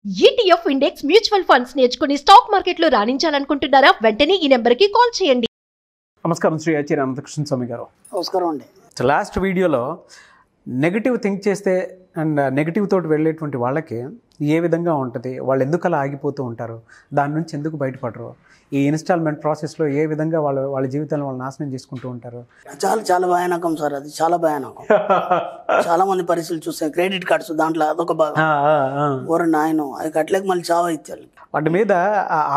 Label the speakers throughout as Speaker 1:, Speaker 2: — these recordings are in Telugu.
Speaker 1: ETF ఇండెక్స్ మ్యూచువల్ ఫండ్స్ నేర్చుకుని స్టాక్ మార్కెట్లో రాణించాలనుకుంటున్నారా? వెంటనే ఈ నెంబర్కి కాల్ చేయండి.
Speaker 2: నమస్కారం శ్రీ ఆచార్య అనంతకృష్ణ స్వామి గారు.
Speaker 3: నమస్కారం అండి.
Speaker 2: లాస్ట్ వీడియోలో నెగిటివ్ థింక్ చేస్తే అండ్ నెగిటివ్ తోటి వెళ్ళేటువంటి వాళ్ళకి ఏ విధంగా ఉంటుంది, వాళ్ళు ఎందుకు అలా ఆగిపోతూ ఉంటారు, దాని నుంచి ఎందుకు బయటపడరు, ఈ ఇన్స్టాల్మెంట్ ప్రాసెస్లో ఏ విధంగా వాళ్ళ జీవితాలను వాళ్ళు నాశనం చేసుకుంటూ ఉంటారు.
Speaker 3: చాలా భయానకం సార్, అది చాలా భయానకం. చాలా మంది పరిస్థితులు చూస్తాయి, క్రెడిట్ కార్డ్స్ దాంట్లో అదొక భాగం. ఓరు నాయన అవి కట్టలేక మళ్ళీ చావు ఇచ్చారు.
Speaker 2: వాటి మీద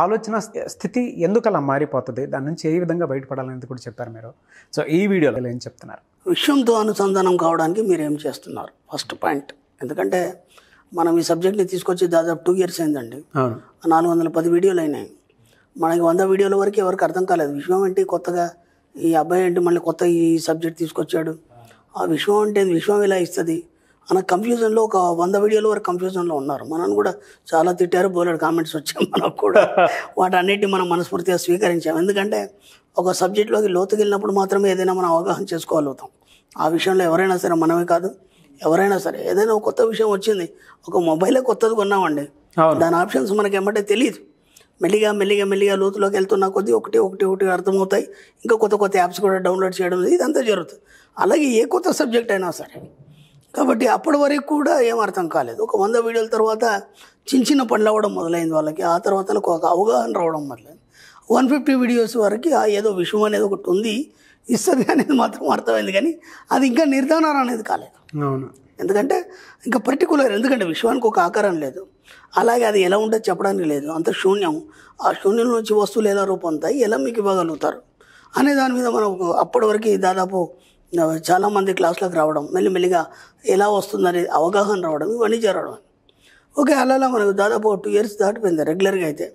Speaker 2: ఆలోచన స్థితి ఎందుకు అలా మారిపోతుంది, దాని నుంచి ఏ విధంగా బయటపడాలనేది కూడా చెప్పారు మీరు. సో ఈ వీడియోలో ఏం చెప్తున్నారు?
Speaker 3: విషయంతో అనుసంధానం కావడానికి మీరు ఏం చేస్తున్నారు ఫస్ట్ పాయింట్. ఎందుకంటే మనం ఈ సబ్జెక్ట్ని తీసుకొచ్చి దాదాపు 2 years అయిందండి. 410 వీడియోలు అయినాయి. మనకి 100 వీడియోల వరకు ఎవరికి అర్థం కాలేదు. విశ్వం ఏంటి కొత్తగా, ఈ అబ్బాయి ఏంటి మళ్ళీ కొత్త ఈ సబ్జెక్ట్ తీసుకొచ్చాడు, ఆ విశ్వం అంటే విశ్వం ఇలా ఇస్తుంది అన్న కన్ఫ్యూజన్లో ఒక 100 వీడియోల వరకు కన్ఫ్యూజన్లో ఉన్నారు. మనల్ని కూడా చాలా తిట్టారు, బోలెడు కామెంట్స్ వచ్చాయి మనకు కూడా. వాటన్నిటిని మనం మనస్ఫూర్తిగా స్వీకరించాం. ఎందుకంటే ఒక సబ్జెక్ట్లోకి లోతుకి వెళ్ళినప్పుడు మాత్రమే ఏదైనా మనం అవగాహన చేసుకోగలుగుతాం. ఆ విషయంలో ఎవరైనా సరే, మనమే కాదు ఎవరైనా సరే, ఏదైనా ఒక కొత్త విషయం వచ్చింది, ఒక మొబైలే కొత్తది కొన్నామండి, దాని ఆప్షన్స్ మనకి ఏమంటే తెలియదు. మెల్లిగా లోతులోకి వెళ్తున్న కొద్దీ ఒకటి అర్థమవుతాయి. ఇంకా కొత్త యాప్స్ కూడా డౌన్లోడ్ చేయడం, ఇదంతా జరుగుతుంది. అలాగే ఏ కొత్త సబ్జెక్ట్ అయినా సరే. కాబట్టి అప్పటి వరకు కూడా ఏం అర్థం కాలేదు. ఒక 100 వీడియోల తర్వాత చిన్న పనులు అవ్వడం మొదలైంది వాళ్ళకి. ఆ తర్వాత ఒక అవగాహన రావడం మొదలైంది. 150 వీడియోస్ వరకు ఏదో విషయం అనేది ఒకటి ఉంది, ఇస్తుంది అనేది మాత్రం అర్థమైంది. కానీ అది ఇంకా నిర్ధారణ అనేది కాలేదు. ఎందుకంటే ఇంకా పర్టికులర్, ఎందుకంటే విశ్వానికి ఒక ఆకారం లేదు, అలాగే అది ఎలా ఉంటుందో చెప్పడానికి లేదు, అంత శూన్యం. ఆ శూన్యం నుంచి వస్తువులు ఎలా రూపొందుతాయి, ఎలా మీకు ఇవ్వగలుగుతారు అనే దాని మీద మనం అప్పటి వరకు దాదాపు చాలామంది క్లాసులకు రావడం, మెల్లిమెల్లిగా ఎలా వస్తుందనే అవగాహన రావడం, ఇవన్నీ జరగడం. ఓకే, అలా మనకు దాదాపు 2 years దాటిపోయింది రెగ్యులర్గా. అయితే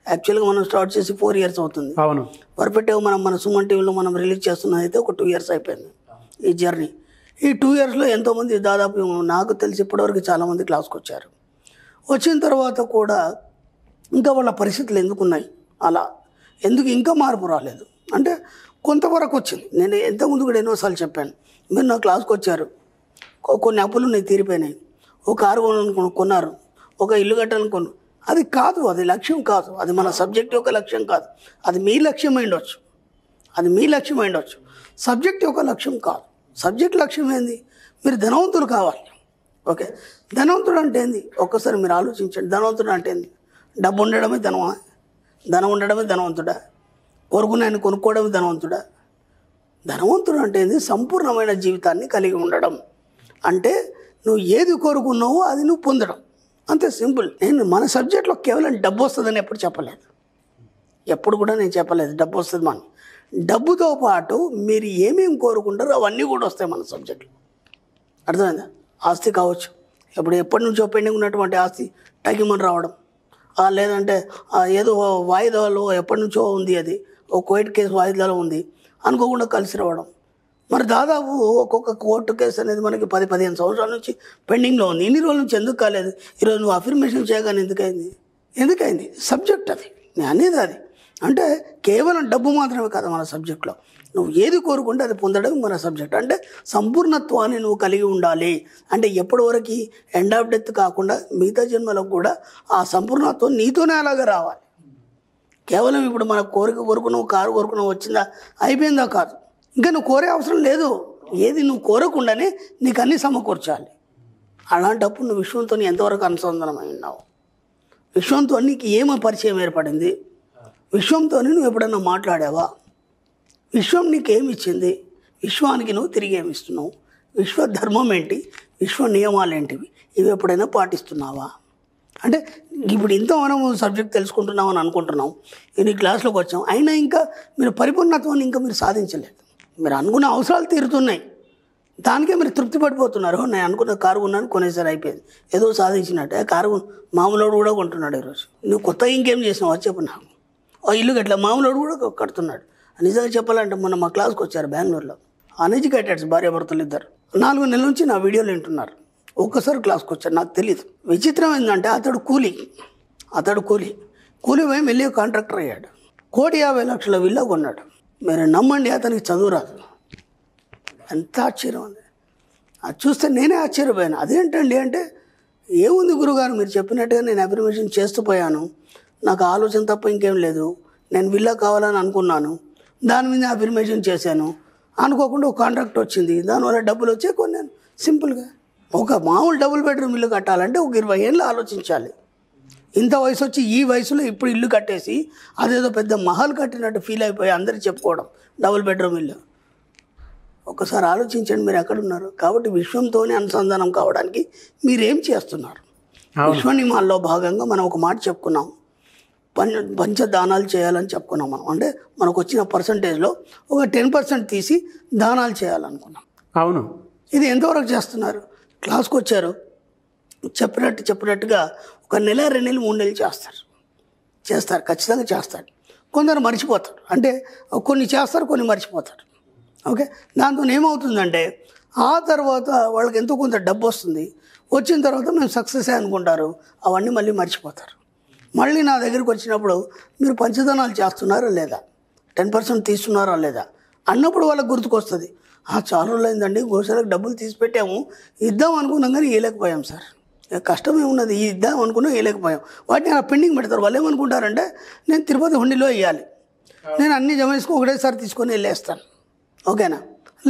Speaker 3: యాక్చువల్గా మనం స్టార్ట్ చేసి 4 years అవుతుంది.
Speaker 2: అవును,
Speaker 3: పర్ఫెక్ట్గా మన సుమన్ టీవీలో మనం రిలీజ్ చేస్తున్నది అయితే ఒక 2 years అయిపోయింది ఈ జర్నీ. ఈ 2 yearsలో ఎంతోమంది, దాదాపు నాకు తెలిసి ఇప్పటివరకు చాలామంది క్లాస్కి వచ్చారు. వచ్చిన తర్వాత కూడా ఇంకా వాళ్ళ పరిస్థితులు ఎందుకున్నాయి, అలా ఎందుకు ఇంకా మార్పు రాలేదు అంటే కొంతవరకు వచ్చింది. నేను ఇంతకుముందు కూడా ఎన్నోసార్లు చెప్పాను, మీరు నా క్లాస్కి వచ్చారు, కొన్ని అప్పులు నేను తీరిపోయినాయి, ఒక కారు కొన్నారు, ఒక ఇల్లు కట్టాలనుకున్నాను. అది కాదు, అది లక్ష్యం కాదు, అది మన సబ్జెక్ట్ యొక్క లక్ష్యం కాదు. అది మీ లక్ష్యం అయిండొచ్చు, సబ్జెక్ట్ యొక్క లక్ష్యం కాదు. సబ్జెక్ట్ లక్ష్యం ఏంది? మీరు ధనవంతులు కావాలి. ఓకే, ధనవంతుడు అంటే ఏంది ఒక్కసారి మీరు ఆలోచించండి. ధనవంతుడు అంటే ఏంది? డబ్బు ఉండడమే ధనమా? ధనం ఉండడమే ధనవంతుడా? కొనుక్కున్నాయని కొనుక్కోవడమే ధనవంతుడా? ధనవంతుడు అంటే ఏంది? సంపూర్ణమైన జీవితాన్ని కలిగి ఉండడం. అంటే నువ్వు ఏది కోరుకున్నావో అది నువ్వు పొందడం, అంతే సింపుల్. నేను మన సబ్జెక్ట్లో కేవలం డబ్బు వస్తుందని ఎప్పుడు చెప్పలేదు, ఎప్పుడు కూడా నేను చెప్పలేదు డబ్బు వస్తుంది. మన డబ్బుతో పాటు మీరు ఏమేమి కోరుకుంటారో అవన్నీ కూడా వస్తాయి మన సబ్జెక్ట్లో. అర్థమైందా? ఆస్తి కావచ్చు, ఎప్పటి నుంచో పెండింగ్ ఉన్నటువంటి ఆస్తి టైకిమని రావడం, లేదంటే ఏదో వాయిదాలో ఎప్పటి నుంచో ఉంది, అది ఒక కోర్టు కేసు వాయిదాలో ఉంది, అనుకోకుండా కలిసి రావడం. మరి దాదాపు ఒక్కొక్క కోర్టు కేసు అనేది మనకి 10-15 సంవత్సరాల నుంచి పెండింగ్లో ఉంది. ఇన్ని రోజుల నుంచి ఎందుకు కాలేదు? ఈరోజు నువ్వు అఫర్మేషన్ చేయగానే ఎందుకైంది? సబ్జెక్ట్ అది, నేను అనేది అది. అంటే కేవలం డబ్బు మాత్రమే కాదు మన సబ్జెక్ట్లో. నువ్వు ఏది కోరుకుంటే అది పొందడం మన సబ్జెక్ట్. అంటే సంపూర్ణత్వాన్ని నువ్వు కలిగి ఉండాలి. అంటే ఎప్పటి వరకు ఎండ్ ఆఫ్ డెత్ కాకుండా మిగతా జన్మలకు కూడా ఆ సంపూర్ణత్వం నీతోనే అలాగే రావాలి. కేవలం ఇప్పుడు మన కోరుకున్నావు, కారు కోరుకున్నావు, వచ్చిందా అయిపోయిందా? కాదు, ఇంకా నువ్వు కోరే అవసరం లేదు. ఏది నువ్వు కోరకుండానే నీకు అన్నీ సమకూర్చాలి. అలాంటప్పుడు నువ్వు విశ్వంతో ఎంతవరకు అనుసంధానమై ఉన్నావు? విశ్వంతో నీకు ఏమో పరిచయం ఏర్పడింది? విశ్వంతో నువ్వు ఎప్పుడన్నా మాట్లాడావా? విశ్వం నీకేమి ఇచ్చింది? విశ్వానికి నువ్వు తిరిగి ఏమి ఇస్తున్నావు? విశ్వ ధర్మం ఏంటి? విశ్వ నియమాలు ఏంటివి? ఇవి ఎప్పుడైనా పాటిస్తున్నావా? అంటే ఇప్పుడు ఇంత మనం సబ్జెక్ట్ తెలుసుకుంటున్నామని అనుకుంటున్నాం, ఈ క్లాస్లోకి వచ్చాం, అయినా ఇంకా మీరు పరిపూర్ణత్వాన్ని ఇంకా మీరు సాధించలేదు. మీరు అనుకున్న అవసరాలు తీరుతున్నాయి, దానికే మీరు తృప్తి పడిపోతున్నారు. నేను అనుకున్న కారు కొన్నాను, కొనేసారి అయిపోయింది, ఏదో సాధించినట్టే. కారు మామూలు కూడా కొంటున్నాడు ఈరోజు. నువ్వు కొత్తగా ఇంకేం చేసినావు చెప్పు నాకు. ఇల్లు గట్లా మామూలు కూడా కడుతున్నాడు. నిజంగా చెప్పాలంటే మొన్న మా క్లాస్కి వచ్చారు బెంగళూరులో అన్ఎడ్యుకేటెడ్స్, భార్యాభర్తలు ఇద్దరు. 4 నెలల నుంచి నా వీడియోలు వింటున్నారు. ఒక్కసారి క్లాస్కి వచ్చారు, నాకు తెలియదు. విచిత్రం ఏంటంటే అతడు కూలి పోయి వెళ్ళి కాంట్రాక్టర్ అయ్యాడు. 1,50,00,000 విల్లా కొన్నాడు. మీరు నమ్మండి, అతనికి చదువు రాదు. ఎంత ఆశ్చర్యం ఉంది. అది చూస్తే నేనే ఆశ్చర్యపోయాను. అదేంటండి అంటే ఏముంది గురుగారు, మీరు చెప్పినట్టుగా నేను అఫర్మేషన్ చేస్తూ పోయాను, నాకు ఆలోచన తప్ప ఇంకేం లేదు, నేను విల్లా కావాలని అనుకున్నాను, దాని మీద అఫర్మేషన్ చేశాను, అనుకోకుండా ఒక కాంట్రాక్ట్ వచ్చింది, దానివల్ల డబ్బులు వచ్చే కొన్నాను. సింపుల్గా ఒక మామూలు డబుల్ బెడ్రూమ్ ఇల్లు కట్టాలంటే ఒక 20 ఏళ్ళు ఆలోచించాలి. ఇంత వయసు వచ్చి ఈ వయసులో ఇప్పుడు ఇల్లు కట్టేసి అదేదో పెద్ద మహల్ కట్టినట్టు ఫీల్ అయిపోయి అందరికి చెప్పుకోవడం డబుల్ బెడ్రూమ్ ఇల్లు. ఒకసారి ఆలోచించండి మీరు ఎక్కడున్నారు. కాబట్టి విశ్వంతోనే అనుసంధానం కావడానికి మీరేం చేస్తున్నారు? విశ్వనియమాల్లో భాగంగా మనం ఒక మాట చెప్పుకున్నాం, పంచదానాలు చేయాలని చెప్పుకున్నాం. మనం అంటే మనకు వచ్చిన పర్సంటేజ్లో ఒక 10% తీసి దానాలు చేయాలనుకున్నాం.
Speaker 2: అవును.
Speaker 3: ఇది ఎంతవరకు చేస్తున్నారు? క్లాస్కి వచ్చారు, చెప్పినట్టుగా ఒక నెల 2 నెలలు 3 నెలలు చేస్తారు, ఖచ్చితంగా చేస్తారు. కొందరు మర్చిపోతారు, అంటే కొన్ని చేస్తారు, కొన్ని మర్చిపోతారు. ఓకే, దాంతో ఏమవుతుందంటే ఆ తర్వాత వాళ్ళకి ఎంతో కొంత డబ్బు వస్తుంది, వచ్చిన తర్వాత మేము సక్సెస్ అనుకుంటారు, అవన్నీ మళ్ళీ మర్చిపోతారు. మళ్ళీ నా దగ్గరికి వచ్చినప్పుడు మీరు పంచదానాలు చేస్తున్నారా లేదా, 10% తీస్తున్నారా లేదా అన్నప్పుడు వాళ్ళకి గుర్తుకొస్తుంది, చాలా రోజులు అయిందండి గోశాలకు డబ్బులు తీసి పెట్టాము, ఇద్దాం అనుకున్నాం కానీ ఇవ్వలేకపోయాం సార్, కష్టమే ఉన్నది, ఇద్దాం అనుకున్నాం ఇవ్వలేకపోయాం. వాటిని అలా పెండింగ్ పెడతారు. వాళ్ళు ఏమనుకుంటారంటే నేను తిరుపతి హుండీలో ఇవ్వాలి, నేను అన్నీ జమ చేసుకుని ఒకటేసారి తీసుకొని వెళ్ళేస్తాను, ఓకేనా,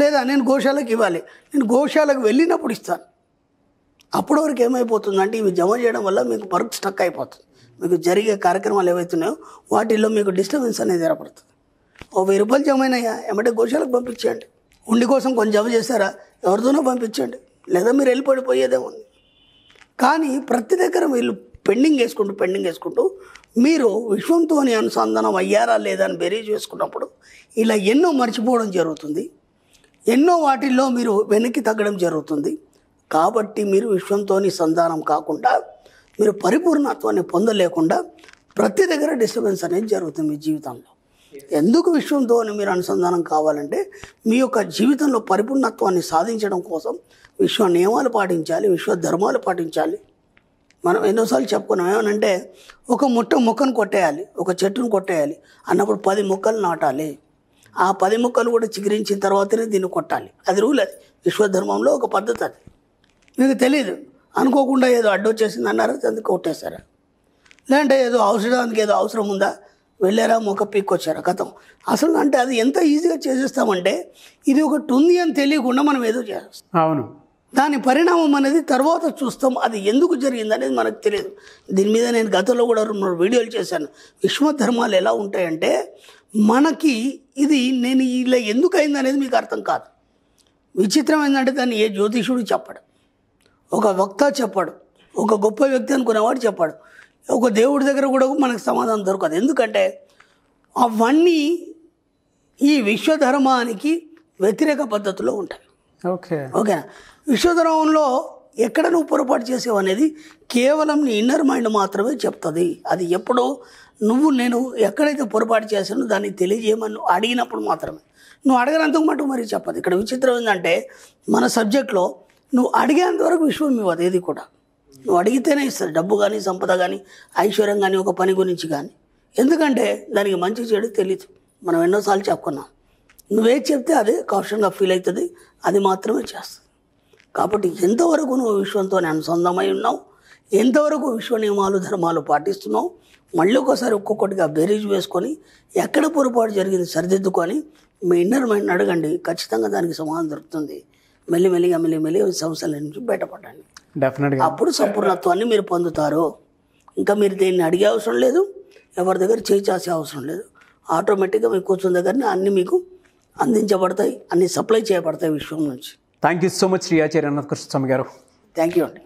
Speaker 3: లేదా నేను గోశాలకు ఇవ్వాలి, నేను గోశాలకు వెళ్ళినప్పుడు ఇస్తాను. అప్పటి వరకు ఏమైపోతుందంటే ఇవి జమ చేయడం వల్ల మీకు వర్క్ స్టక్ అయిపోతుంది. మీకు జరిగే కార్యక్రమాలు ఏవైతున్నాయో వాటిల్లో మీకు డిస్టర్బెన్స్ అనేది ఏర్పడుతుంది. ఓ 1000 రూపాయలు జమ అయినాయా, ఏమంటే గోశాలకు పంపించండి. ఉండి కోసం కొంచెం జమ చేశారా, ఎవరితోనో పంపించండి, లేదా మీరు వెళ్ళిపోయేదే ఉంది. కానీ ప్రతి దగ్గర వీళ్ళు పెండింగ్ వేసుకుంటూ మీరు విశ్వంతోని అనుసంధానం అయ్యారా లేదా అని బెరీజ్ వేసుకున్నప్పుడు ఇలా ఎన్నో మర్చిపోవడం జరుగుతుంది, ఎన్నో వాటిల్లో మీరు వెనక్కి తగ్గడం జరుగుతుంది. కాబట్టి మీరు విశ్వంతోని సంధానం కాకుండా మీరు పరిపూర్ణత్వాన్ని పొందలేకుండా ప్రతి దగ్గర డిస్టర్బెన్స్ అనేది జరుగుతుంది మీ జీవితంలో. ఎందుకు విశ్వంతో మీరు అనుసంధానం కావాలంటే మీ యొక్క జీవితంలో పరిపూర్ణత్వాన్ని సాధించడం కోసం విశ్వ నియమాలు పాటించాలి, విశ్వ ధర్మాలు పాటించాలి. మనం ఎన్నోసార్లు చెప్పుకున్నాం, ఏమనంటే ఒక మొక్కను కొట్టేయాలి, ఒక చెట్టును కొట్టేయాలి అన్నప్పుడు 10 మొక్కలు నాటాలి. ఆ 10 మొక్కలు కూడా చిగురించిన తర్వాతనే దీన్ని కొట్టాలి. అది రూల్, అది విశ్వధర్మంలో ఒక పద్ధతి. అది మీకు తెలియదు, అనుకోకుండా ఏదో అడ్డొచ్చేసింది అన్నారా, అందుకు కొట్టేశారా, లేదంటే ఏదో ఔషధానికి ఏదో అవసరం ఉందా, వెళ్ళారా మొక్క పీక్కొచ్చారా, కథం. అసలు అంటే అది ఎంత ఈజీగా చేసేస్తామంటే ఇది ఒకటి ఉంది అని తెలియకుండా మనం ఏదో చేస్తాం.
Speaker 2: అవును,
Speaker 3: దాని పరిణామం అనేది తర్వాత చూస్తాం, అది ఎందుకు జరిగింది అనేది మనకు తెలియదు. దీని మీద నేను గతంలో కూడా 2 వీడియోలు చేశాను. విశ్వధర్మాలు ఎలా ఉంటాయంటే మనకి ఇది నేను ఇలా ఎందుకు అయింది అనేది మీకు అర్థం కాదు. విచిత్రం ఏంటంటే దాన్ని ఏ జ్యోతిషుడు చెప్పడు, ఒక వక్త చెప్పాడు, ఒక గొప్ప వ్యక్తి అనుకునేవాడు చెప్పాడు, ఒక దేవుడి దగ్గర కూడా మనకు సమాధానం దొరకదు. ఎందుకంటే అవన్నీ ఈ విశ్వధర్మానికి వ్యతిరేక పద్ధతిలో ఉంటాయి. ఓకేనా, విశ్వధర్మంలో ఎక్కడ నువ్వు పొరపాటు చేసావు అనేది కేవలం నీ ఇన్నర్ మైండ్ మాత్రమే చెప్తుంది. అది ఎప్పుడో నేను ఎక్కడైతే పొరపాటు చేశానో దాన్ని తెలియజేయమని నువ్వు అడిగినప్పుడు మాత్రమే, నువ్వు అడగనంతకు మటుకు మరి చెప్పదు. ఇక్కడ విచిత్రం ఏంటంటే మన సబ్జెక్ట్లో నువ్వు అడిగేంత వరకు విశ్వం ఇవ్వదు ఏది కూడా. నువ్వు అడిగితేనే ఇస్తుంది, డబ్బు కానీ, సంపద కానీ, ఐశ్వర్యం కానీ, ఒక పని గురించి కానీ. ఎందుకంటే దానికి మంచి చెడు తెలియదు. మనం ఎన్నోసార్లు చెప్పుకున్నాం, నువ్వేది చెప్తే అదే కాషన్గా ఫీల్ అవుతుంది, అది మాత్రమే చేస్తుంది. కాబట్టి ఎంతవరకు నువ్వు విశ్వంతోనే అనుసంధానమై ఉన్నావు, ఎంతవరకు విశ్వ నియమాలు ధర్మాలు పాటిస్తున్నావు, మళ్ళీ ఒకసారి ఒక్కొక్కటిగా బేరీజ్ వేసుకొని ఎక్కడ పొరపాటు జరిగింది సరిదిద్దుకొని మీ ఇన్నర్ మైండ్ అడగండి, ఖచ్చితంగా దానికి సమాధానం దొరుకుతుంది. మెల్లిమెల్లిగా సమస్యల నుంచి బయటపడండి.
Speaker 2: డెఫినెట్గా
Speaker 3: అప్పుడు సంపూర్ణత్వాన్ని మీరు పొందుతారు. ఇంకా మీరు దేన్ని అడిగే అవసరం లేదు, ఎవరి దగ్గర చేయి చాసే అవసరం లేదు. ఆటోమేటిక్గా మీకు కూర్చున్న దగ్గరనే అన్నీ మీకు అందించబడతాయి, అన్నీ సప్లై చేయబడతాయి విశ్వం నుంచి.
Speaker 2: Thank you so much Sri Acharya Anantakrishna Swami గారు.
Speaker 3: థ్యాంక్ యూ అండి.